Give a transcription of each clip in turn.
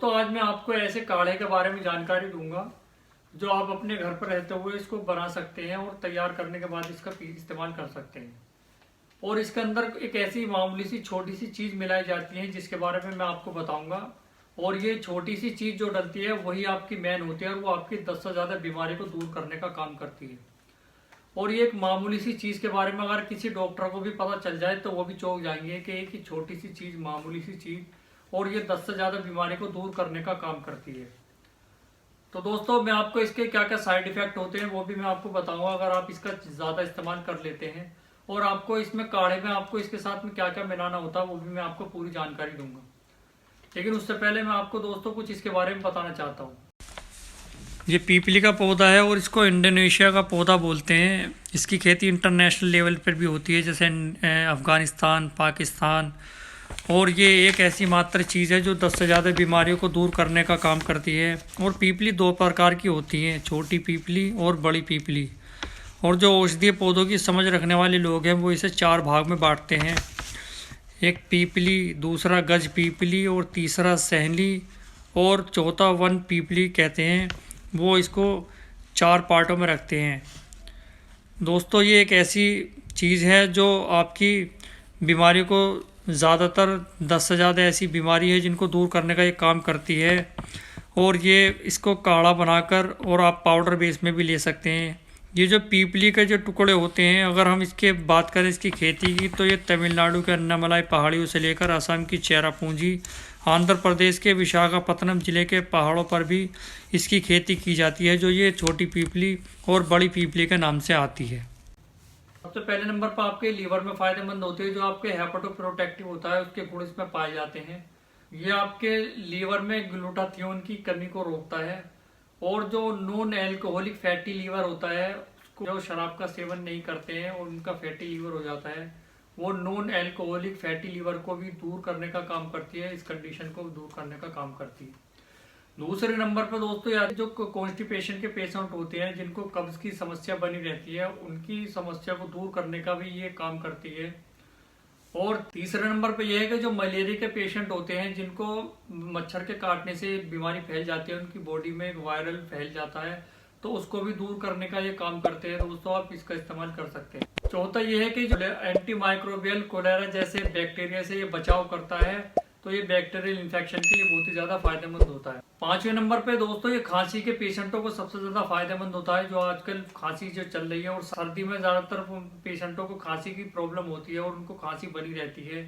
तो आज मैं आपको ऐसे काढ़े के बारे में जानकारी दूंगा जो आप अपने घर पर रहते हुए इसको बना सकते हैं और तैयार करने के बाद इसका इस्तेमाल कर सकते हैं। और इसके अंदर एक ऐसी मामूली सी छोटी सी चीज़ मिलाई जाती है जिसके बारे में मैं आपको बताऊंगा। और ये छोटी सी चीज़ जो डलती है वही आपकी मेन होती है और वो आपकी 10 से ज़्यादा बीमारी को दूर करने का काम करती है। और ये एक मामूली सी चीज़ के बारे में अगर किसी डॉक्टर को भी पता चल जाए तो वो भी चौंक जाएंगे कि एक ही छोटी सी चीज़, मामूली सी चीज़, और ये 10 से ज़्यादा बीमारी को दूर करने का काम करती है। तो दोस्तों, मैं आपको इसके क्या क्या साइड इफेक्ट होते हैं वो भी मैं आपको बताऊंगा अगर आप इसका ज़्यादा इस्तेमाल कर लेते हैं। और आपको इसमें काढ़े में आपको इसके साथ में क्या क्या मिलाना होता है वो भी मैं आपको पूरी जानकारी दूंगा। लेकिन उससे पहले मैं आपको दोस्तों कुछ इसके बारे में बताना चाहता हूँ। ये पीपली का पौधा है और इसको इंडोनेशिया का पौधा बोलते हैं। इसकी खेती इंटरनेशनल लेवल पर भी होती है, जैसे अफ़गानिस्तान, पाकिस्तान। और ये एक ऐसी मात्र चीज़ है जो 10 से ज़्यादा बीमारियों को दूर करने का काम करती है। और पीपली दो प्रकार की होती है, छोटी पीपली और बड़ी पीपली। और जो औषधीय पौधों की समझ रखने वाले लोग हैं वो इसे 4 भाग में बांटते हैं। एक पीपली, दूसरा गज पीपली और तीसरा सहली और चौथा वन पीपली कहते हैं। वो इसको 4 पार्टों में रखते हैं। दोस्तों, ये एक ऐसी चीज़ है जो आपकी बीमारी को, ज़्यादातर 10 से ज़्यादा ऐसी बीमारी है जिनको दूर करने का ये काम करती है। और ये इसको काढ़ा बनाकर और आप पाउडर बेस में भी ले सकते हैं। ये जो पीपली के जो टुकड़े होते हैं, अगर हम इसके बात करें इसकी खेती की, तो ये तमिलनाडु के अन्नामलाई पहाड़ियों से लेकर असम की चेरापूंजी, आंध्र प्रदेश के विशाखापत्तनम जिले के पहाड़ों पर भी इसकी खेती की जाती है, जो ये छोटी पीपली और बड़ी पीपली के नाम से आती है। सबसे पहले नंबर पर आपके लीवर में फायदेमंद होते हैं। जो आपके हेपेटोप्रोटेक्टिव होता है उसके गुण इसमें पाए जाते हैं। ये आपके लीवर में ग्लूटाथियोन की कमी को रोकता है। और जो नॉन एल्कोहलिक फैटी लीवर होता है, उसको जो शराब का सेवन नहीं करते हैं और उनका फैटी लीवर हो जाता है, वो नॉन एल्कोहलिक फैटी लीवर को भी दूर करने का काम करती है, इस कंडीशन को दूर करने का काम करती है। दूसरे नंबर पर दोस्तों, यार जो कॉन्स्टिपेशन के पेशेंट होते हैं जिनको कब्ज की समस्या बनी रहती है, उनकी समस्या को दूर करने का भी ये काम करती है। और तीसरे नंबर पे यह है कि जो मलेरिया के पेशेंट होते हैं जिनको मच्छर के काटने से बीमारी फैल जाती है, उनकी बॉडी में एक वायरल फैल जाता है, तो उसको भी दूर करने का ये काम करते हैं। दोस्तों, आप इसका इस्तेमाल कर सकते हैं। चौथा ये है कि जो एंटी माइक्रोबियल कोलेरा जैसे बैक्टीरिया से ये बचाव करता है, तो ये बैक्टीरियल इन्फेक्शन के लिए बहुत ही ज्यादा फायदेमंद होता है। पांचवें नंबर पे दोस्तों, ये खांसी के पेशेंटों को सबसे ज्यादा फायदेमंद होता है। जो आजकल खांसी जो चल रही है और सर्दी में ज्यादातर पेशेंटों को खांसी की प्रॉब्लम होती है और उनको खांसी बनी रहती है,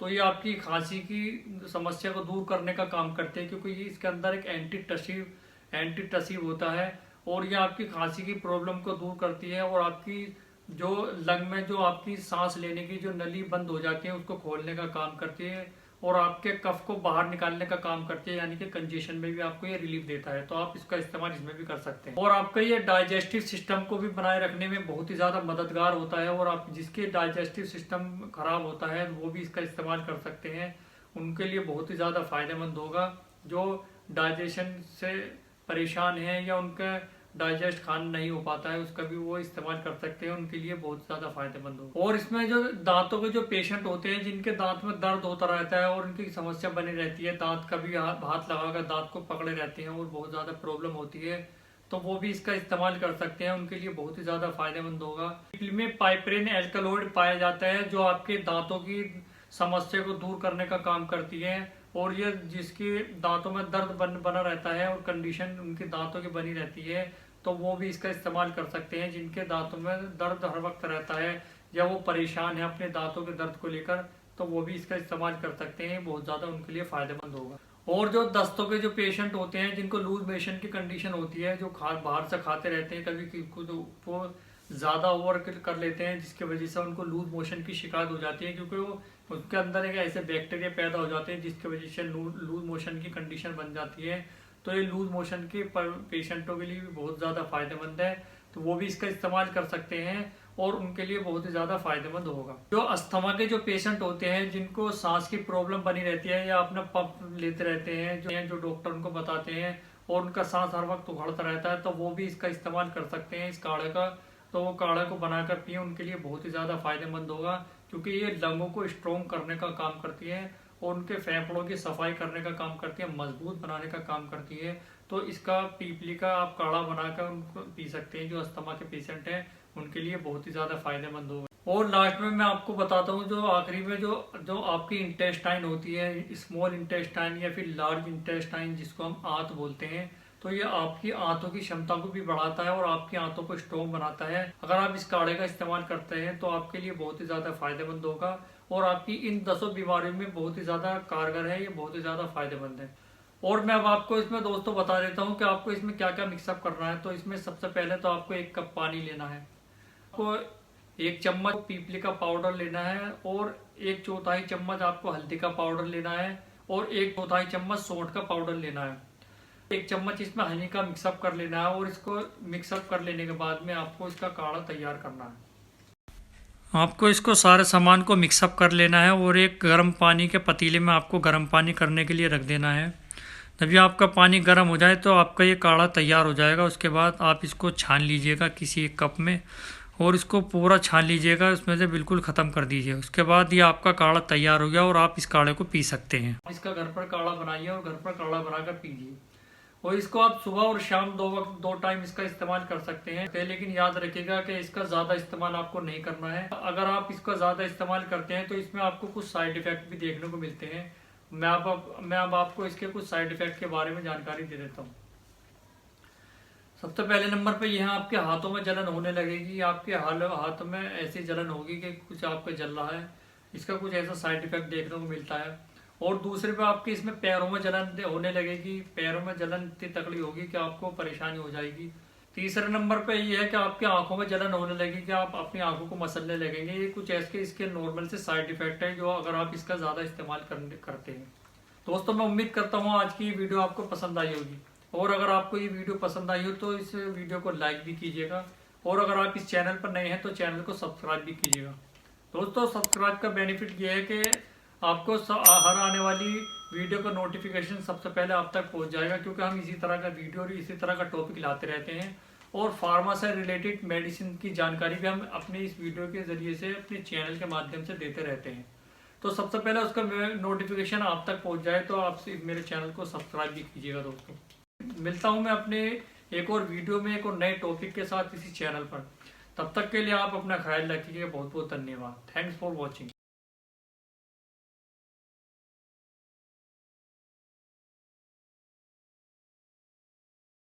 तो ये आपकी खांसी की समस्या को दूर करने का काम करते हैं, क्योंकि ये इसके अंदर एक एंटी टसिव होता है और ये आपकी खांसी की प्रॉब्लम को दूर करती है। और आपकी जो लंग में जो आपकी सांस लेने की जो नली बंद हो जाती है उसको खोलने का काम करती है और आपके कफ को बाहर निकालने का काम करती है, यानी कि कंजेशन में भी आपको ये रिलीफ देता है। तो आप इसका इस्तेमाल इसमें भी कर सकते हैं। और आपका ये डाइजेस्टिव सिस्टम को भी बनाए रखने में बहुत ही ज़्यादा मददगार होता है। और आप जिसके डाइजेस्टिव सिस्टम खराब होता है वो भी इसका इस्तेमाल कर सकते हैं, उनके लिए बहुत ही ज़्यादा फायदेमंद होगा। जो डाइजेशन से परेशान है या उनका डाइजेस्ट खाना नहीं हो पाता है, उसका भी वो इस्तेमाल कर सकते हैं, उनके लिए बहुत ज़्यादा फायदेमंद हो। और इसमें जो दांतों के जो पेशेंट होते हैं जिनके दांत में दर्द होता रहता है और उनकी समस्या बनी रहती है, दांत कभी हाथ लगाकर दांत को पकड़े रहते हैं और बहुत ज़्यादा प्रॉब्लम होती है, तो वो भी इसका इस्तेमाल कर सकते हैं, उनके लिए बहुत ही ज़्यादा फायदेमंद होगा। में पाइपरीन एल्कलॉइड पाया जाता है जो आपके दांतों की समस्या को दूर करने का काम करती है। और ये जिसके दांतों में दर्द बना रहता है और कंडीशन उनके दांतों की बनी रहती है, तो वो भी इसका इस्तेमाल कर सकते हैं। जिनके दांतों में दर्द हर वक्त रहता है या वो परेशान है अपने दांतों के दर्द को लेकर, तो वो भी इसका इस्तेमाल कर सकते हैं, बहुत ज़्यादा उनके लिए फायदेमंद होगा। और जो दस्तों के जो पेशेंट होते हैं जिनको लूज मोशन की कंडीशन होती है, जो बाहर से खाते रहते हैं, कभी वो ज़्यादा ओवर कर लेते हैं जिसकी वजह से उनको लूज मोशन की शिकायत हो जाती है, क्योंकि वो उसके अंदर एक ऐसे बैक्टीरिया पैदा हो जाते हैं जिसकी वजह से लूज मोशन की कंडीशन बन जाती है। तो ये लूज मोशन के पेशेंटों के लिए भी बहुत ज़्यादा फायदेमंद है, तो वो भी इसका इस्तेमाल कर सकते हैं और उनके लिए बहुत ही ज़्यादा फायदेमंद होगा। जो अस्थमा के जो पेशेंट होते हैं जिनको सांस की प्रॉब्लम बनी रहती है या अपना पंप लेते रहते हैं, जो डॉक्टर उनको बताते हैं, और उनका सांस हर वक्त उखड़ता रहता है, तो वो भी इसका इस्तेमाल कर सकते हैं इस काढ़े का। तो वो काढ़े को बनाकर पिए, उनके लिए बहुत ही ज़्यादा फायदेमंद होगा, क्योंकि ये लंगों को स्ट्रॉन्ग करने का काम करती है और उनके फेफड़ों की सफाई करने का काम करती है, मजबूत बनाने का काम करती है। तो इसका पीपली का आप काढ़ा बनाकर उनको पी सकते हैं। जो अस्थमा के पेशेंट हैं उनके लिए बहुत ही ज़्यादा फायदेमंद होगा। और लास्ट में मैं आपको बताता हूँ, जो आखिरी में जो जो आपकी इंटेस्टाइन होती है, स्मॉल इंटेस्टाइन या फिर लार्ज इंटेस्टाइन जिसको हम आंत बोलते हैं, तो ये आपकी आंतों की क्षमता को भी बढ़ाता है और आपकी आंतों को स्ट्रॉन्ग बनाता है। अगर आप इस काढ़े का इस्तेमाल करते हैं तो आपके लिए बहुत ही ज़्यादा फायदेमंद होगा और आपकी इन 10 बीमारियों में बहुत ही ज़्यादा कारगर है, ये बहुत ही ज़्यादा फायदेमंद है। और मैं अब आपको इसमें दोस्तों बता देता हूँ कि आपको इसमें क्या क्या मिक्सअप करना है। तो इसमें सबसे पहले तो आपको 1 कप पानी लेना है, आपको 1 चम्मच पीपली का पाउडर लेना है और 1/4 चम्मच आपको हल्दी का पाउडर लेना है और 1/4 चम्मच सौंठ का पाउडर लेना है। 1 चम्मच इसमें हनी का मिक्सअप कर लेना है और इसको मिक्सअप कर लेने के बाद में आपको इसका काढ़ा तैयार करना है। आपको इसको सारे सामान को मिक्सअप कर लेना है और एक गर्म पानी के पतीले में आपको गर्म पानी करने के लिए रख देना है। जब ये आपका पानी गर्म हो जाए तो आपका ये काढ़ा तैयार हो जाएगा। उसके बाद आप इसको छान लीजिएगा किसी एक कप में और इसको पूरा छान लीजिएगा, उसमें से बिल्कुल ख़त्म कर दीजिए। उसके बाद ये आपका काढ़ा तैयार हो गया और आप इस काढ़े को पी सकते हैं। इसका घर पर काढ़ा बनाइए और घर पर काढ़ा बनाकर पीजिए। और इसको आप सुबह और शाम 2 वक्त 2 टाइम इसका इस्तेमाल कर सकते हैं। लेकिन याद रखिएगा कि इसका ज़्यादा इस्तेमाल आपको नहीं करना है। अगर आप इसका ज़्यादा इस्तेमाल करते हैं तो इसमें आपको कुछ साइड इफ़ेक्ट भी देखने को मिलते हैं। मैं अब आपको इसके कुछ साइड इफ़ेक्ट के बारे में जानकारी दे देता हूँ। सबसे पहले नंबर पे यह आपके हाथों में जलन होने लगेगी। आपके हाथ में ऐसी जलन होगी कि कुछ आपको जल रहा है, इसका कुछ ऐसा साइड इफ़ेक्ट देखने को मिलता है। और दूसरे पे आपके इसमें पैरों में जलन होने लगेगी, पैरों में जलन इतनी तकड़ी होगी कि आपको परेशानी हो जाएगी। तीसरे नंबर पे ये है कि आपकी आंखों में जलन होने लगेगी कि आप अपनी आंखों को मसलने लगेंगे। ये कुछ ऐसे इसके नॉर्मल से साइड इफेक्ट है जो अगर आप इसका ज़्यादा इस्तेमाल करते हैं। दोस्तों मैं उम्मीद करता हूँ आज की वीडियो आपको पसंद आई होगी और अगर आपको ये वीडियो पसंद आई हो तो इस वीडियो को लाइक भी कीजिएगा और अगर आप इस चैनल पर नए हैं तो चैनल को सब्सक्राइब भी कीजिएगा। दोस्तों सब्सक्राइब का बेनिफिट ये है कि आपको हर आने वाली वीडियो का नोटिफिकेशन सबसे पहले आप तक पहुंच जाएगा, क्योंकि हम इसी तरह का वीडियो और इसी तरह का टॉपिक लाते रहते हैं और फार्मा से रिलेटेड मेडिसिन की जानकारी भी हम अपने इस वीडियो के जरिए से अपने चैनल के माध्यम से देते रहते हैं। तो सबसे पहले उसका नोटिफिकेशन आप तक पहुंच जाए तो आप मेरे चैनल को सब्सक्राइब भी कीजिएगा। दोस्तों मिलता हूँ मैं अपने एक और वीडियो में एक और नए टॉपिक के साथ इसी चैनल पर। तब तक के लिए आप अपना ख्याल रखिएगा। बहुत बहुत धन्यवाद। Thanks for watching.